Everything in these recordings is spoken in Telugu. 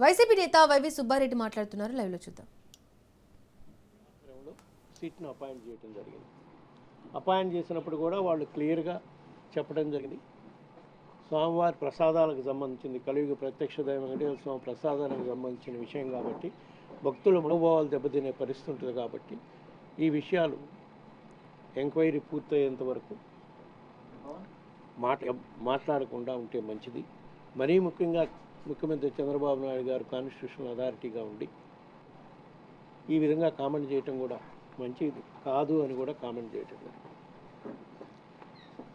వైసీపీ నేత వైవి సుబ్బారెడ్డి మాట్లాడుతున్నారు. లైవ్ లో చూద్దాం. సీట్ను అపాయింట్ చేయడం జరిగింది. అపాయింట్ చేసినప్పుడు కూడా వాళ్ళు క్లియర్గా చెప్పడం జరిగింది. స్వామివారి ప్రసాదాలకు సంబంధించింది, కలియుగ ప్రత్యక్ష దైవం వెంకటేశ్వర స్వామి ప్రసాదాలకు సంబంధించిన విషయం కాబట్టి భక్తుల మనోభావాలు దెబ్బతినే పరిస్థితి ఉంటుంది. కాబట్టి ఈ విషయాలు ఎంక్వైరీ పూర్తయ్యేంత వరకు మాట్లాడకుండా ఉంటే మంచిది. మరీ ముఖ్యంగా ముఖ్యమంత్రి చంద్రబాబు నాయుడు గారు కాన్స్టిట్యూషనల్ అథారిటీగా ఉండి ఈ విధంగా కామెంట్ చేయటం కూడా మంచిది కాదు అని కూడా కామెంట్ చేయటం జరిగింది.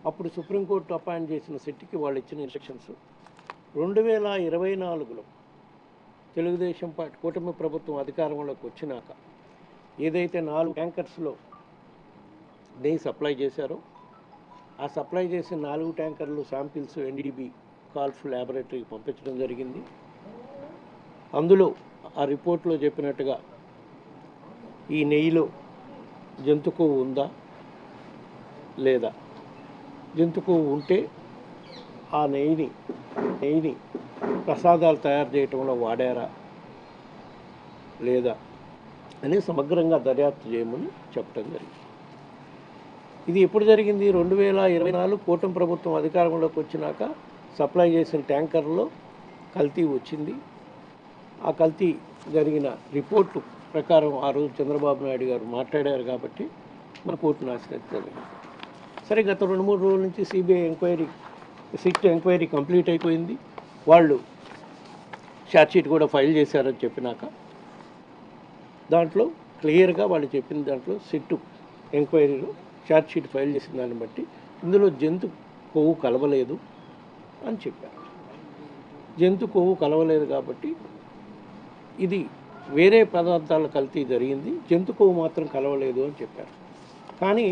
అప్పుడు సుప్రీంకోర్టు అపాయింట్ చేసిన సిట్కి వాళ్ళు ఇచ్చిన ఇన్స్ట్రక్షన్స్ 2024లో తెలుగుదేశం పార్టీ కూటమి ప్రభుత్వం అధికారంలోకి వచ్చినాక ఏదైతే 4 ట్యాంకర్స్లో నెయ్యి సప్లై చేశారో ఆ సప్లై చేసిన 4 ట్యాంకర్లు శాంపిల్స్ ఎన్డీడీబీ కాల్ఫ్ ల్యాబొరేటరీకి పంపించడం జరిగింది. అందులో ఆ రిపోర్ట్లో చెప్పినట్టుగా ఈ నెయ్యిలో జంతు కొవ్వు ఉందా లేదా, జంతు కొవ్వు ఉంటే ఆ నెయ్యిని ప్రసాదాలు తయారు చేయటంలో వాడారా లేదా అని సమగ్రంగా దర్యాప్తు చేయమని చెప్పడం జరిగింది. ఇది ఎప్పుడు జరిగింది? 2024 కూటమి ప్రభుత్వం అధికారంలోకి వచ్చినాక సప్లై చేసిన ట్యాంకర్లో కల్తీ వచ్చింది. ఆ కల్తీ జరిగిన రిపోర్టు ప్రకారం ఆ రోజు చంద్రబాబు నాయుడు గారు మాట్లాడారు కాబట్టి మన కోర్టును ఆశ్రయించారు. సరే, గత 2-3 రోజుల నుంచి సిబిఐ సిట్ ఎంక్వైరీ కంప్లీట్ అయిపోయింది. వాళ్ళు ఛార్జ్షీట్ కూడా ఫైల్ చేశారని చెప్పినాక దాంట్లో క్లియర్గా వాళ్ళు చెప్పిన దాంట్లో సిట్టు ఎంక్వైరీలో ఛార్జ్షీట్ ఫైల్ చేసిన దాన్ని బట్టి ఇందులో జంతు కొవ్వు కలవలేదు అని చెప్పారు. జంతు కొవ్వు కలవలేదు కాబట్టి ఇది వేరే పదార్థాల కల్తీ జరిగింది, జంతు కొవ్వు మాత్రం కలవలేదు అని చెప్పారు. కానీ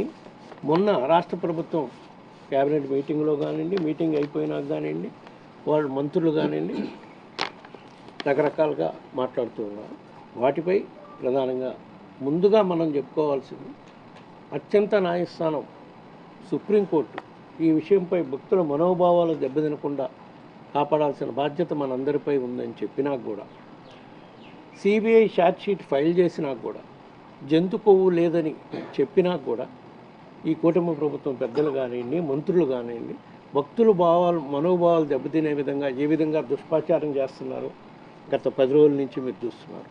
మొన్న రాష్ట్ర ప్రభుత్వం క్యాబినెట్ మీటింగ్లో కానివ్వండి, మీటింగ్ అయిపోయినాక కానివ్వండి, వాళ్ళు మంత్రులు కానివ్వండి రకరకాలుగా మాట్లాడుతూ ఉన్నారు. వాటిపై ప్రధానంగా ముందుగా మనం చెప్పుకోవాల్సింది అత్యంత న్యాయస్థానం సుప్రీంకోర్టు ఈ విషయంపై భక్తుల మనోభావాలు దెబ్బతినకుండా కాపాడాల్సిన బాధ్యత మనందరిపై ఉందని చెప్పినా కూడా, సిబిఐ ఛార్జ్షీట్ ఫైల్ చేసినా కూడా, జంతు కొవ్వు లేదని చెప్పినా కూడా ఈ కూటమి ప్రభుత్వం పెద్దలు కానివ్వండి, మంత్రులు కానివ్వండి భక్తుల మనోభావాలు దెబ్బతినే విధంగా ఏ విధంగా దుష్ప్రచారం చేస్తున్నారో గత 10 రోజుల నుంచి మీరు చూస్తున్నారు.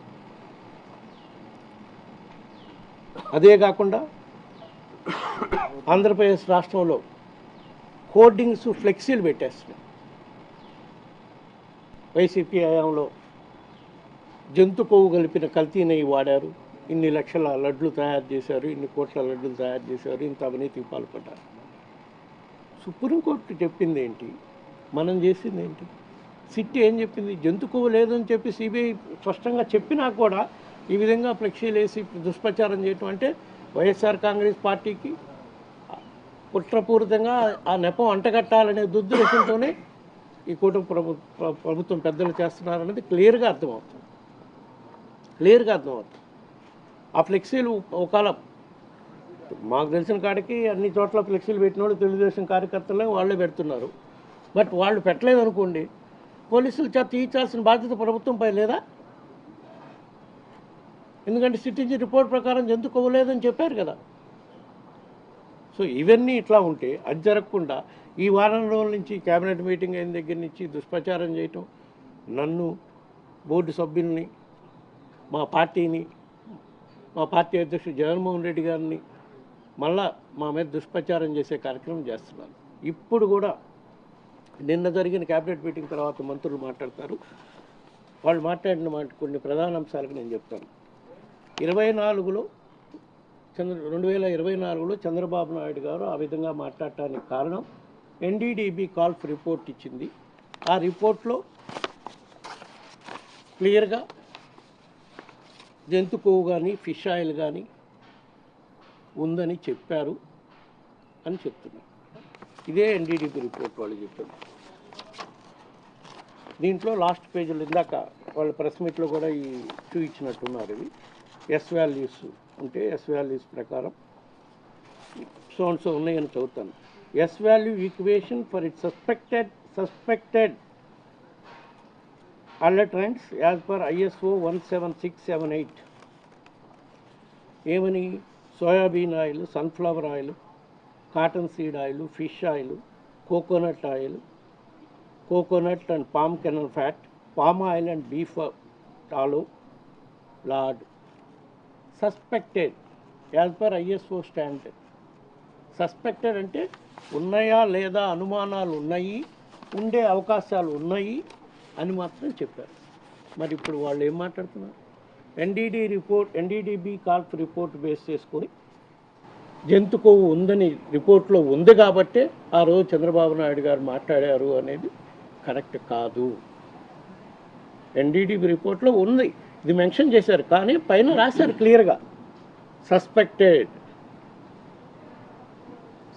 అదే కాకుండా ఆంధ్రప్రదేశ్ రాష్ట్రంలో హోర్డింగ్స్, ఫ్లెక్సీలు పెట్టేస్తున్నాయి. వైసీపీ హయాంలో జంతు కొవ్వు కలిపిన కల్తీ నెయ్యి వాడారు, ఇన్ని లక్షల లడ్లు తయారు చేశారు, ఇన్ని కోట్ల లడ్లు తయారు చేశారు, ఇంత అవినీతికి పాల్పడ్డారు. సుప్రీంకోర్టు చెప్పింది ఏంటి, మనం చేసింది ఏంటి? సిట్ ఏం చెప్పింది? జంతు కొవ్వు లేదని చెప్పి సిబిఐ స్పష్టంగా చెప్పినా కూడా ఈ విధంగా ఫ్లెక్సీలు వేసి దుష్ప్రచారం చేయటం అంటే వైఎస్ఆర్ కాంగ్రెస్ పార్టీకి కుట్రపూరితంగా ఆ నెపం అంటగట్టాలనే దుర్దురేషంతోనే ఈ కూటమి ప్రభుత్వం పెద్దలు చేస్తున్నారనేది క్లియర్గా అర్థమవుతుంది. ఆ ఫ్లెక్సీలు ఒకవేళ మాకు తెలిసిన కాడికి అన్ని చోట్ల ఫ్లెక్సీలు పెట్టిన వాళ్ళు తెలుగుదేశం కార్యకర్తలే వాళ్ళే పెడుతున్నారు. బట్ వాళ్ళు పెట్టలేదు అనుకోండి, పోలీసులు తీర్చాల్సిన బాధ్యత ప్రభుత్వంపై లేదా? ఎందుకంటే సిటిజన్ రిపోర్ట్ ప్రకారం జంతు కొవ్వలేదని చెప్పారు కదా. సో ఇవన్నీ ఇట్లా ఉంటే అది జరగకుండా ఈ వారం రోజుల నుంచి క్యాబినెట్ మీటింగ్ అయిన దగ్గర నుంచి దుష్ప్రచారం చేయటం, నన్ను, బోర్డు సభ్యుల్ని, మా పార్టీని, మా పార్టీ అధ్యక్షుడు జగన్మోహన్ రెడ్డి గారిని మళ్ళా మా మీద దుష్ప్రచారం చేసే కార్యక్రమం చేస్తున్నారు. ఇప్పుడు కూడా నిన్న జరిగిన క్యాబినెట్ మీటింగ్ తర్వాత మంత్రులు మాట్లాడతారు. వాళ్ళు మాట్లాడిన కొన్ని ప్రధాన అంశాలకు నేను చెప్తాను. 2024లో చంద్రబాబు నాయుడు గారు ఆ విధంగా మాట్లాడటానికి కారణం ఎన్డీడీబీ కాల్ఫ్ రిపోర్ట్ ఇచ్చింది. ఆ రిపోర్ట్లో క్లియర్గా జంతు కొవ్వు కానీ ఫిష్ ఆయిల్ కానీ ఉందని చెప్పారు అని చెప్తున్నారు. ఇదే ఎన్డీడీబీ రిపోర్ట్ వాళ్ళు చెప్పారు. దీంట్లో లాస్ట్ పేజీలో ఇందాక వాళ్ళ ప్రెస్ మీట్లో కూడా ఈ చూపించినట్టున్నారు. ఇవి ఎస్ వాల్యూస్ ఉంటే ఎస్ వాల్యూస్ ప్రకారం సో ఉన్నాయని చదువుతాను. S value equation for it suspected adulterants as per ISO 17678 ఏమని soybean oil, sunflower oil, cotton seed oil, fish oil, coconut oil, coconut and palm kernel fat, palm oil and beef tallow lard suspected as per ISO standard. Suspected అంటే ఉన్నాయా లేదా అనుమానాలు ఉన్నాయి, ఉండే అవకాశాలు ఉన్నాయి అని మాత్రం చెప్పారు. మరి ఇప్పుడు వాళ్ళు ఏం మాట్లాడుతున్నారు? NDDB కాల్ఫ్ రిపోర్ట్ బేస్ చేసుకొని జంతు కొవ్వు ఉందని రిపోర్ట్లో ఉంది కాబట్టే ఆ రోజు చంద్రబాబు నాయుడు గారు మాట్లాడారు అనేది కరెక్ట్ కాదు. NDDB రిపోర్ట్లో ఉంది, ఇది మెన్షన్ చేశారు, కానీ పైన రాశారు క్లియర్గా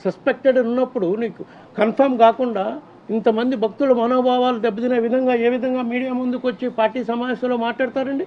సస్పెక్టెడ్ ఉన్నప్పుడు నీకు కన్ఫర్మ్ కాకుండా ఇంతమంది భక్తుల మనోభావాలు దెబ్బతినే విధంగా ఏ విధంగా మీడియా ముందుకు వచ్చి పార్టీ సమావేశంలో మాట్లాడతారండి?